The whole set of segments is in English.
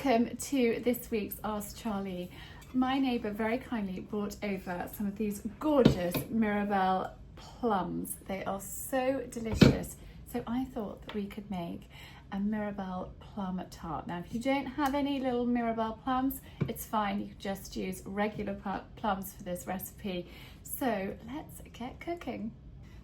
Welcome to this week's Ask Charlie. My neighbour very kindly brought over some of these gorgeous Mirabelle plums. They are so delicious. So I thought that we could make a Mirabelle Plum Tart. Now, if you don't have any little Mirabelle plums, it's fine. You can just use regular plums for this recipe. So let's get cooking.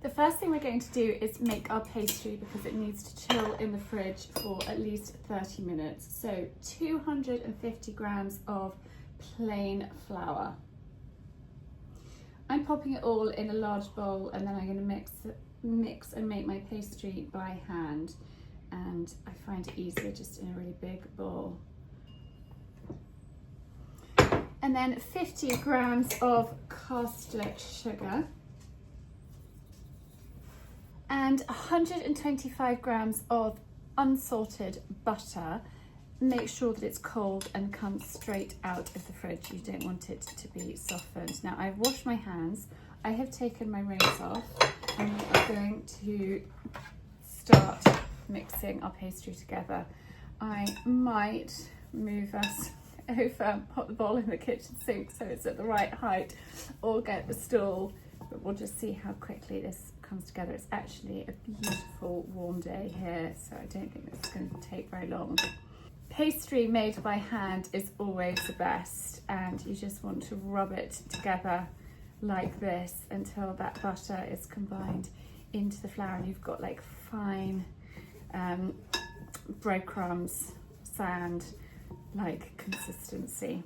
The first thing we're going to do is make our pastry because it needs to chill in the fridge for at least 30 minutes. So 250 grams of plain flour. I'm popping it all in a large bowl and then I'm going to mix and make my pastry by hand. And I find it easier just in a really big bowl. And then 50 grams of caster sugar. And 125 grams of unsalted butter. Make sure that it's cold and comes straight out of the fridge. You don't want it to be softened. Now, I've washed my hands. I have taken my rings off and we are going to start mixing our pastry together. I might move us over, put the bowl in the kitchen sink so it's at the right height, or get a stool, but we'll just see how quickly this comes together. It's actually a beautiful warm day here, so I don't think this is going to take very long. Pastry made by hand is always the best, and you just want to rub it together like this until that butter is combined into the flour and you've got like fine breadcrumbs, sand like consistency.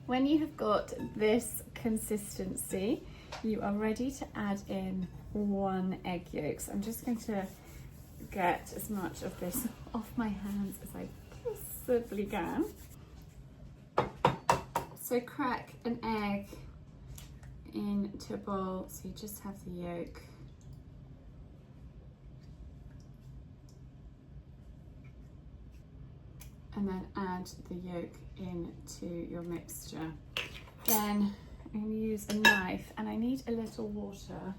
When you have got this consistency, you are ready to add in 1 egg yolk. So I'm just going to get as much of this off my hands as I possibly can. So crack an egg into a bowl, so you just have the yolk. And then add the yolk into your mixture. Then I'm going to use a knife and I need a little water.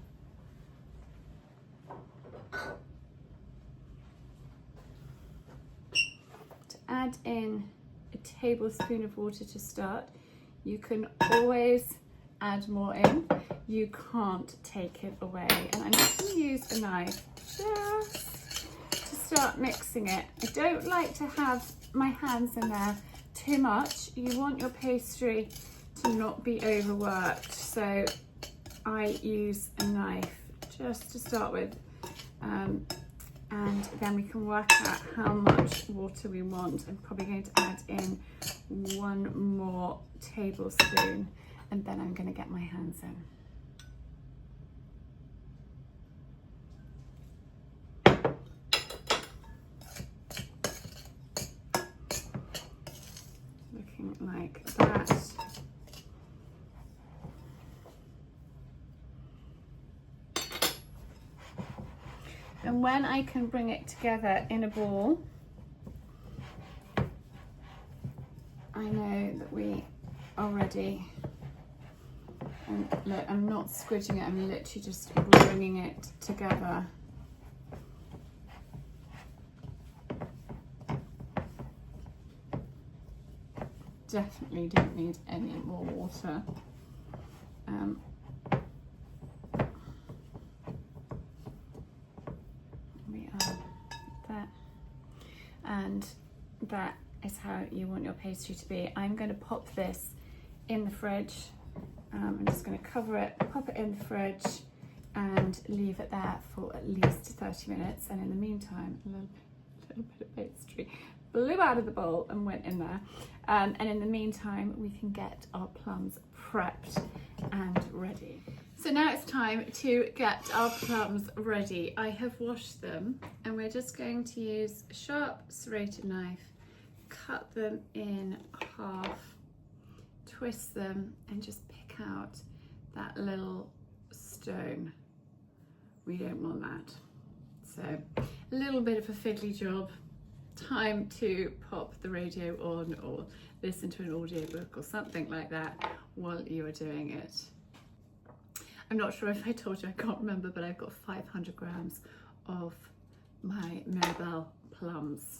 To add in a tablespoon of water to start. You can always add more in. You can't take it away. And I'm just going to use a knife just to start mixing it. I don't like to have my hands in there too much. You want your pastry to not be overworked, so I use a knife just to start with, and then we can work out how much water we want. I'm probably going to add in 1 more tablespoon and then I'm going to get my hands in. Looking like that. And when I can bring it together in a ball, I know that we are ready. And look, I'm not squidging it, I'm literally just bringing it together. Definitely don't need any more water. We are there. And that is how you want your pastry to be. I'm going to pop this in the fridge. I'm just going to cover it, pop it in the fridge and leave it there for at least 30 minutes. And in the meantime, a little bit of pastry blew out of the bowl and went in there. And in the meantime, we can get our plums prepped and ready. So now it's time to get our plums ready. I have washed them and we're just going to use a sharp serrated knife, cut them in half, twist them and just pick out that little stone. We don't want that. So a little bit of a fiddly job. Time to pop the radio on or listen to an audiobook or something like that while you are doing it. I'm not sure if I told you, I can't remember, but I've got 500 grams of my Mirabelle plums.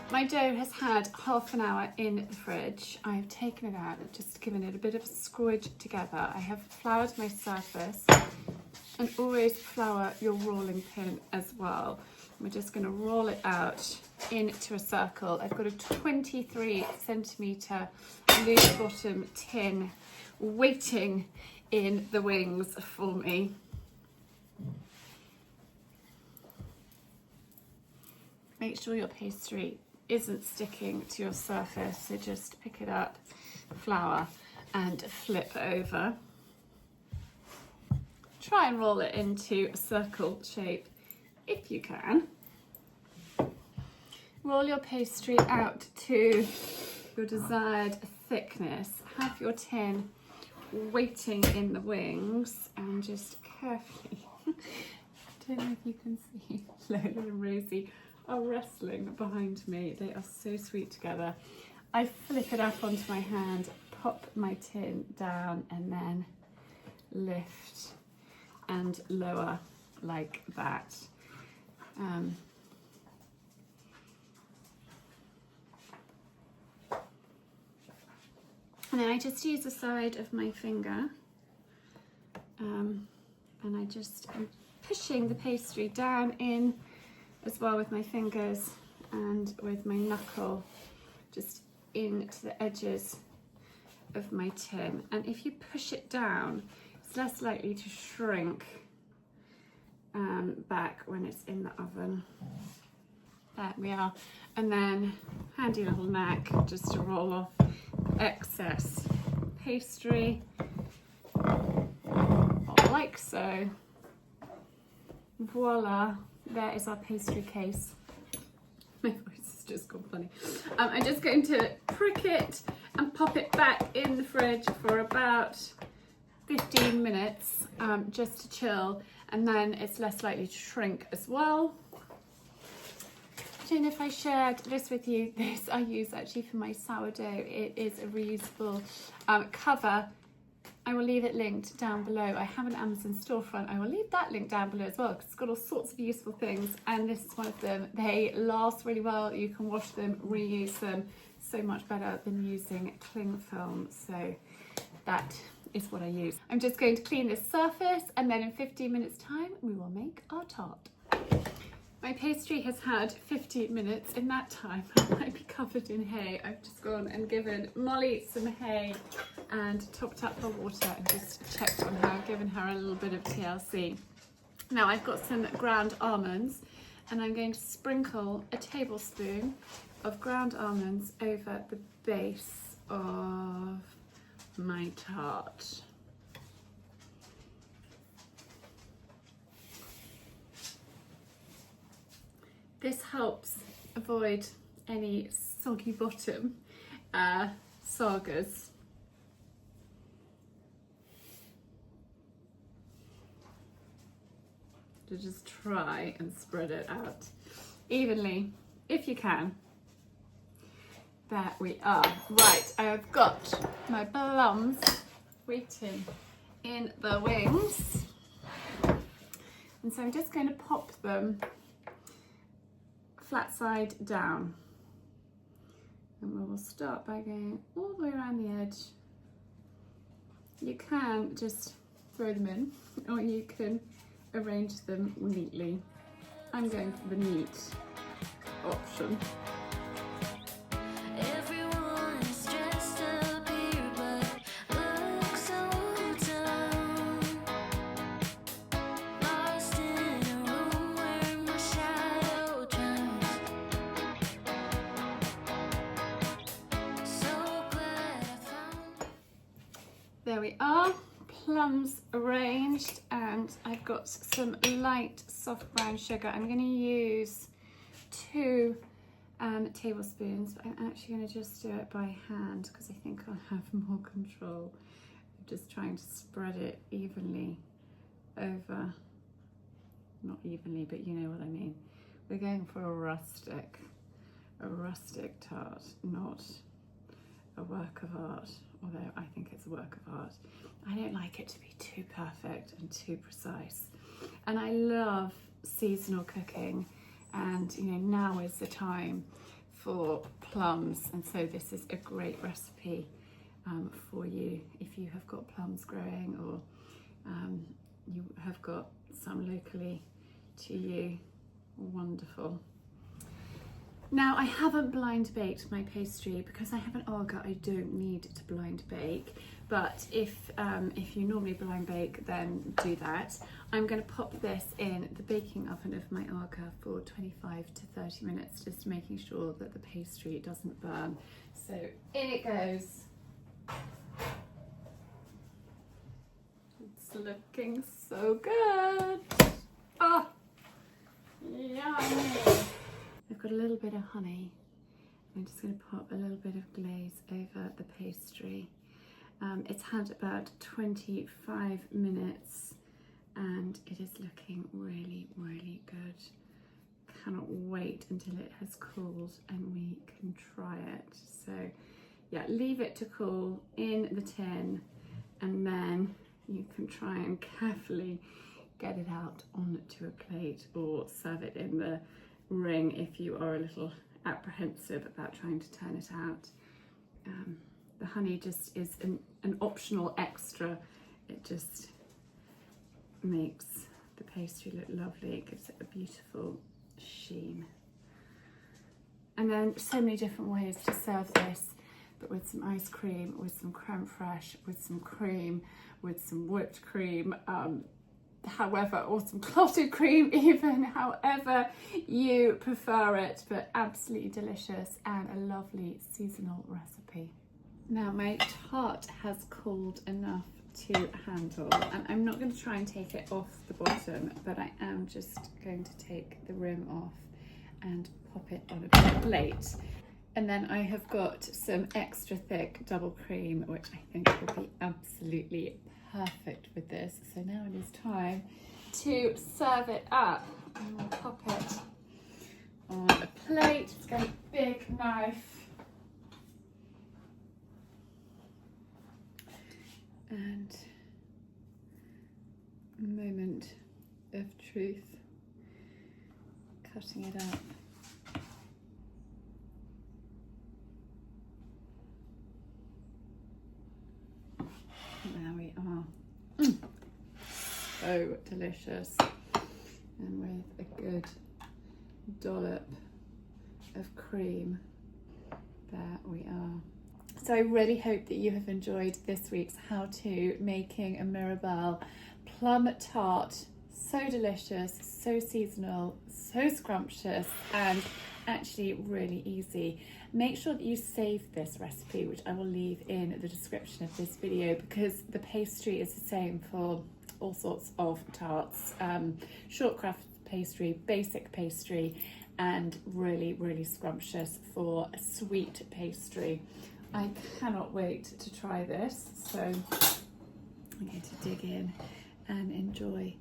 My dough has had half an hour in the fridge. I've taken it out, just given it a bit of a squidge together. I have floured my surface, and always flour your rolling pin as well. We're just going to roll it out into a circle. I've got a 23 centimetre loose bottom tin waiting in the wings for me. Make sure your pastry isn't sticking to your surface, so just pick it up, flour, and flip over. Try and roll it into a circle shape if you can. Roll your pastry out to your desired thickness. Have your tin waiting in the wings, and just carefully, I don't know if you can see, Lola and Rosie are wrestling behind me. They are so sweet together. I flip it up onto my hand, pop my tin down, and then lift and lower like that. And then I just use the side of my finger, and I'm pushing the pastry down in as well with my fingers and with my knuckle just into the edges of my tin. And if you push it down, it's less likely to shrink back when it's in the oven. There we are. And then handy little knack just to roll off excess pastry, like so. Voila. There is our pastry case. My voice has just gone funny. I'm just going to prick it and pop it back in the fridge for about 15 minutes, just to chill, and then it's less likely to shrink as well. I don't know if I shared this with you. This I use actually for my sourdough. It is a reusable cover. I will leave it linked down below. I have an Amazon storefront. I will leave that link down below as well, because it's got all sorts of useful things, and this is one of them. They last really well. You can wash them, reuse them, so much better than using cling film. So that is what I use. I'm just going to clean this surface, and then in 15 minutes time we will make our tart. My pastry has had 15 minutes. In that time, I might be covered in hay. I've just gone and given Molly some hay and topped up her water and just checked on her, given her a little bit of TLC. Now I've got some ground almonds, and I'm going to sprinkle a tablespoon of ground almonds over the base of my tart. This helps avoid any soggy bottom sagas. To just try and spread it out evenly if you can. There we are. Right, I have got my plums waiting in the wings, and so I'm just going to pop them flat side down, and we will start by going all the way around the edge. You can just throw them in, or you can arrange them neatly. I'm going for the neat option. There we are, plums arranged, and I've got some light soft brown sugar. I'm going to use 2 tablespoons, but I'm actually going to just do it by hand because I think I'll have more control. I'm just trying to spread it evenly over, not evenly, but you know what I mean. We're going for a rustic tart, not a work of art, although I think it's a work of art. I don't like it to be too perfect and too precise. And I love seasonal cooking, and you know, now is the time for plums, and so this is a great recipe for you if you have got plums growing, or you have got some locally to you. Wonderful. Now, I haven't blind baked my pastry because I have an Aga. I don't need to blind bake, but if you normally blind bake, then do that. I'm going to pop this in the baking oven of my Aga for 25 to 30 minutes, just making sure that the pastry doesn't burn. So in it goes. It's looking so good. Oh, yummy. I've got a little bit of honey. I'm just going to pop a little bit of glaze over the pastry. It's had about 25 minutes and it is looking really, really good. Cannot wait until it has cooled and we can try it. So yeah, leave it to cool in the tin and then you can try and carefully get it out onto a plate or serve it in the ring if you are a little apprehensive about trying to turn it out. The honey just is an optional extra. It just makes the pastry look lovely. It gives it a beautiful sheen. And then so many different ways to serve this, but with some ice cream, with some crème fraîche, with some cream, with some whipped cream, however, or some clotted cream even, however you prefer it, but absolutely delicious and a lovely seasonal recipe. Now my tart has cooled enough to handle, and I'm not going to try and take it off the bottom, but I am just going to take the rim off and pop it on a plate. And then I have got some extra thick double cream, which I think will be absolutely perfect with this. So now it is time to serve it up. And we'll pop it on a plate. It's got a big knife. And a moment of truth. Cutting it up. There we are. So delicious, and with a good dollop of cream, there we are. So I really hope that you have enjoyed this week's how-to making a Mirabelle Plum Tart. So delicious, so seasonal, so scrumptious, and actually really easy. Make sure that you save this recipe, which I will leave in the description of this video, because the pastry is the same for all sorts of tarts. Shortcrust pastry, basic pastry, and really, really scrumptious for a sweet pastry. I cannot wait to try this, so I'm going to dig in and enjoy.